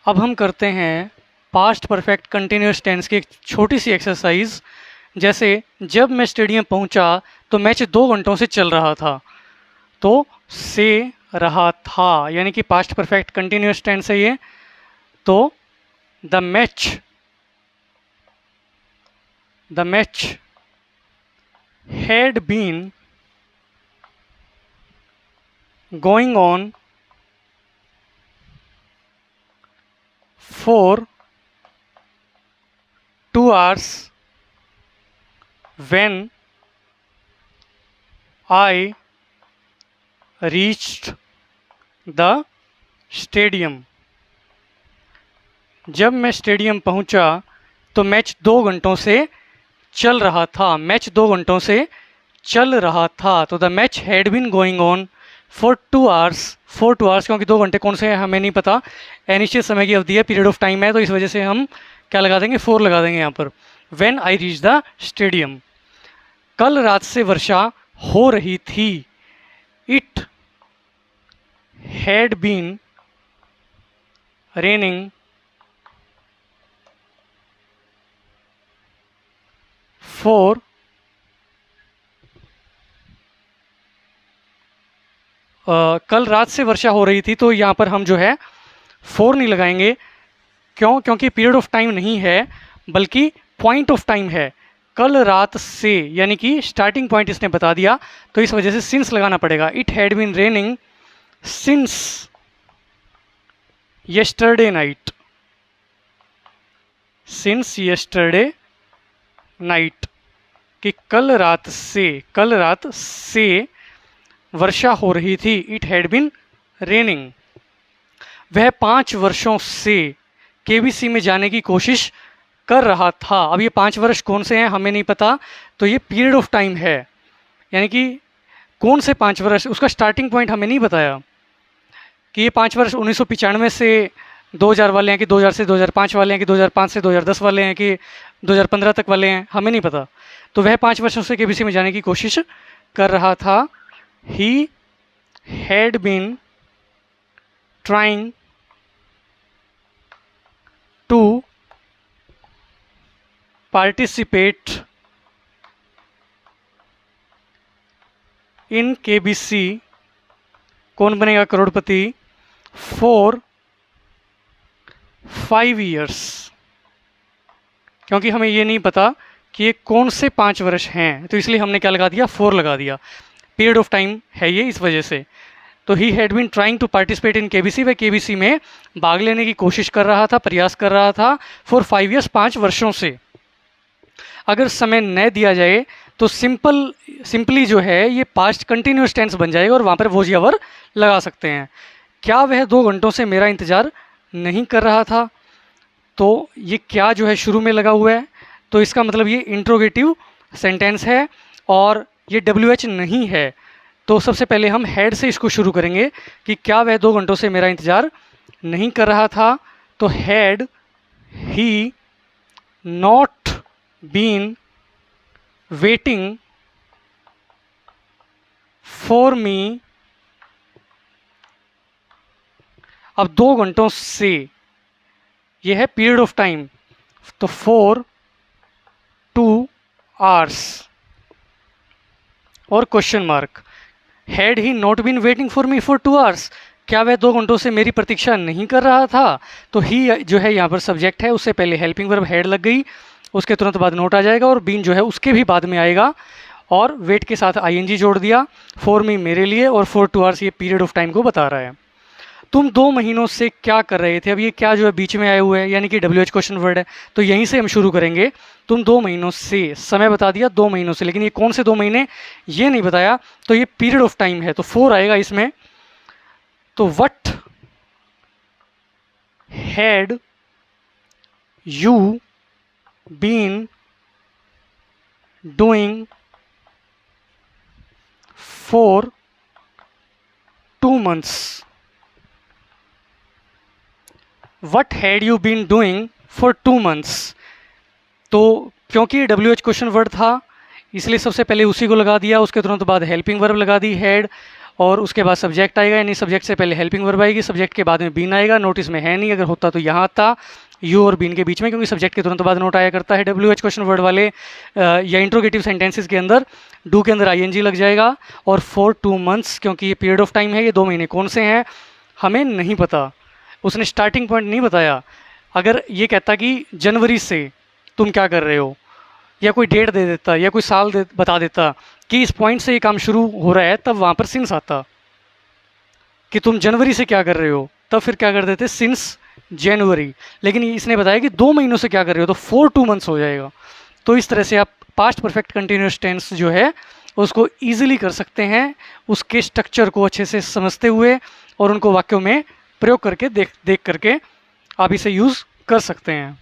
अब हम करते हैं पास्ट परफेक्ट कंटिन्यूअस टेंस की एक छोटी सी एक्सरसाइज। जैसे जब मैं स्टेडियम पहुंचा तो मैच 2 घंटों से चल रहा था। तो से रहा था यानी कि पास्ट परफेक्ट कंटिन्यूअस टेंस है ये। तो the match had been going on for 2 hours when I reached the stadium। जब मैं स्टेडियम पहुंचा तो मैच 2 घंटों से चल रहा था। मैच 2 घंटों से चल रहा था। तो the match had been going on for 2 hours. For 2 hours क्योंकि 2 घंटे कौन से हैं हमें नहीं पता, अनिश्चित समय की अवधि है, पीरियड ऑफ टाइम है, तो इस वजह से हम क्या लगा देंगे, 4 लगा देंगे यहाँ पर। When I reach the stadium. कल रात से वर्षा हो रही थी। It had been raining for कल रात से वर्षा हो रही थी। तो यहाँ पर हम जो है 4 नहीं लगाएंगे। क्यों? क्योंकि पीरियड ऑफ टाइम नहीं है बल्कि पॉइंट ऑफ टाइम है। कल रात से यानी कि स्टार्टिंग पॉइंट इसने बता दिया, तो इस वजह से सिंस लगाना पड़ेगा। It had been raining since yesterday night. Since yesterday night कि कल रात से वर्षा हो रही थी। It had been raining. वह 5 वर्षों से केबीसी में जाने की कोशिश कर रहा था। अब ये 5 वर्ष कौन से हैं हमें नहीं पता, तो ये पीरियड ऑफ टाइम है, यानी कि कौन से 5 वर्ष, उसका स्टार्टिंग पॉइंट हमें नहीं बताया कि ये 5 वर्ष 1995 से 2000 वाले हैं कि 2000 से 2005 वाले हैं कि 2005 से 2010 वाले हैं कि 2015 तक वाले हैं, हमें नहीं पता। तो वह 5 वर्षों से केबीसी में जाने की कोशिश कर रहा था। He had been trying to participate in KBC कौन बनेगा करोड़पति for 5 years। क्योंकि हमें ये नहीं पता कि ये कौन से 5 वर्ष हैं, तो इसलिए हमने क्या लगा दिया, 4 लगा दिया। पीरियड ऑफ टाइम है ये, इस वजह से। तो he had been trying to participate in KBC. वह केबीसी में भाग लेने की कोशिश कर रहा था, प्रयास कर रहा था, फॉर 5 years 5 वर्षों से। अगर समय न दिया जाए तो सिंपली जो है ये पास्ट कंटिन्यूस टेंस बन जाएगा और वहाँ पर वॉज या वर लगा सकते हैं। क्या वह 2 घंटों से मेरा इंतज़ार नहीं कर रहा था? तो ये क्या जो है शुरू में लगा हुआ है, तो इसका मतलब ये इंट्रोगेटिव सेंटेंस है और ये WH नहीं है। तो सबसे पहले हम हैड से इसको शुरू करेंगे कि क्या वह 2 घंटों से मेरा इंतज़ार नहीं कर रहा था। तो had he not been waiting for me. अब 2 घंटों से ये है पीरियड ऑफ टाइम, तो फॉर 2 hours और question mark. Had he not been waiting for me for 2 hours। क्या वह 2 घंटों से मेरी प्रतीक्षा नहीं कर रहा था? तो ही जो है यहाँ पर सब्जेक्ट है, उससे पहले हेल्पिंग वर्ब हैड लग गई, उसके तुरंत बाद नोट आ जाएगा और बीन जो है उसके भी बाद में आएगा और वेट के साथ ING जोड़ दिया। फॉर मी मेरे लिए और फॉर 2 hours ये पीरियड ऑफ टाइम को बता रहा है। तुम 2 महीनों से क्या कर रहे थे? अब ये क्या जो है बीच में आए हुए हैं, यानी कि WH क्वेश्चन वर्ड है, तो यहीं से हम शुरू करेंगे। तुम 2 महीनों से, समय बता दिया 2 महीनों से, लेकिन ये कौन से 2 महीने ये नहीं बताया, तो ये पीरियड ऑफ टाइम है, तो 4 आएगा इसमें। तो what had you been doing for 2 months। What had you been doing for 2 months? तो क्योंकि WH क्वेश्चन वर्ड था इसलिए सबसे पहले उसी को लगा दिया, उसके तुरंत बाद हेल्पिंग वर्ब लगा दी हैड, और उसके बाद सब्जेक्ट आएगा, यानी सब्जेक्ट से पहले हेल्पिंग वर्ब आएगी, सब्जेक्ट के बाद में बीन आएगा। नोटिस में है नहीं, अगर होता तो यहाँ आता यू और बीन के बीच में, क्योंकि सब्जेक्ट के तुरंत बाद नोट आया करता है। WH क्वेश्चन वर्ड वाले या इंट्रोगेटिव सेंटेंसेस के अंदर डू के अंदर ING लग जाएगा। और फॉर 2 months, क्योंकि ये पीरियड ऑफ टाइम है, ये 2 महीने कौन से हैं हमें नहीं पता, उसने स्टार्टिंग पॉइंट नहीं बताया। अगर ये कहता कि जनवरी से तुम क्या कर रहे हो, या कोई डेट दे देता या कोई साल बता देता कि इस पॉइंट से ये काम शुरू हो रहा है, तब वहाँ पर सिंस आता कि तुम जनवरी से क्या कर रहे हो, तब फिर क्या कर देते सिंस जनवरी। लेकिन इसने बताया कि 2 महीनों से क्या कर रहे हो, तो फॉर 2 months हो जाएगा। तो इस तरह से आप पास्ट परफेक्ट कंटिन्यूअस टेंस जो है उसको ईजिली कर सकते हैं, उसके स्ट्रक्चर को अच्छे से समझते हुए और उनको वाक्यों में प्रयोग करके देख करके आप इसे यूज़ कर सकते हैं।